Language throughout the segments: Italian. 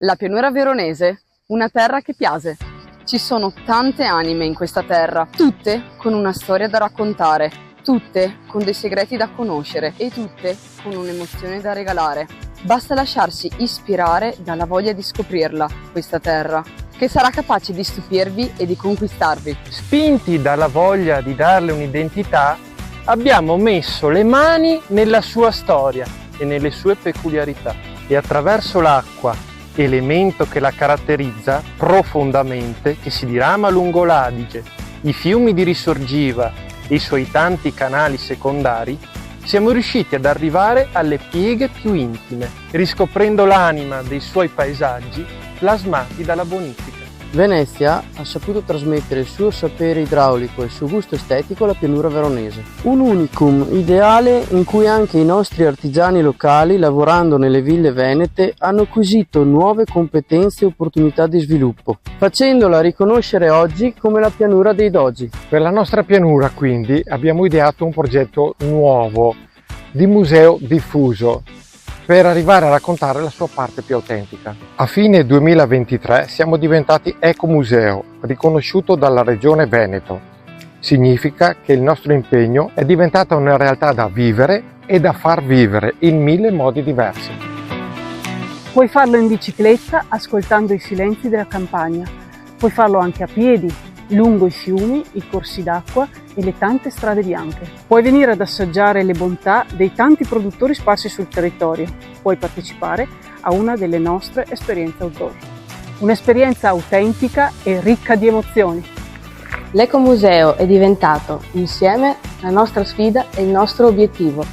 La pianura veronese, una terra che piace. Ci sono tante anime in questa terra, tutte con una storia da raccontare, tutte con dei segreti da conoscere e tutte con un'emozione da regalare. Basta lasciarsi ispirare dalla voglia di scoprirla, questa terra, che sarà capace di stupirvi e di conquistarvi. Spinti dalla voglia di darle un'identità, abbiamo messo le mani nella sua storia e nelle sue peculiarità e attraverso l'acqua, elemento che la caratterizza profondamente, che si dirama lungo l'Adige, i fiumi di Risorgiva e i suoi tanti canali secondari, siamo riusciti ad arrivare alle pieghe più intime, riscoprendo l'anima dei suoi paesaggi plasmati dalla bonifica. Venezia ha saputo trasmettere il suo sapere idraulico e il suo gusto estetico alla pianura veronese. Un unicum ideale in cui anche i nostri artigiani locali, lavorando nelle ville venete, hanno acquisito nuove competenze e opportunità di sviluppo, facendola riconoscere oggi come la pianura dei Dogi. Per la nostra pianura, quindi, abbiamo ideato un progetto nuovo di museo diffuso per arrivare a raccontare la sua parte più autentica. A fine 2023 siamo diventati ecomuseo, riconosciuto dalla Regione Veneto. Significa che il nostro impegno è diventata una realtà da vivere e da far vivere in 1000 modi diversi. Puoi farlo in bicicletta ascoltando i silenzi della campagna, puoi farlo anche a piedi, lungo i fiumi, i corsi d'acqua e le tante strade bianche. Puoi venire ad assaggiare le bontà dei tanti produttori sparsi sul territorio. Puoi partecipare a una delle nostre esperienze outdoor. Un'esperienza autentica e ricca di emozioni. L'Ecomuseo è diventato, insieme, la nostra sfida e il nostro obiettivo,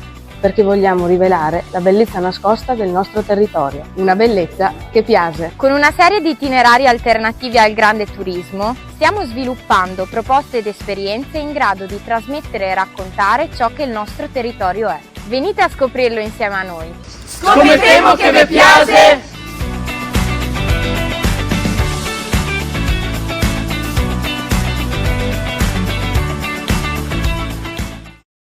perché vogliamo rivelare la bellezza nascosta del nostro territorio. Una bellezza che piace. Con una serie di itinerari alternativi al grande turismo, stiamo sviluppando proposte ed esperienze in grado di trasmettere e raccontare ciò che il nostro territorio è. Venite a scoprirlo insieme a noi. Scopriremo che vi piace!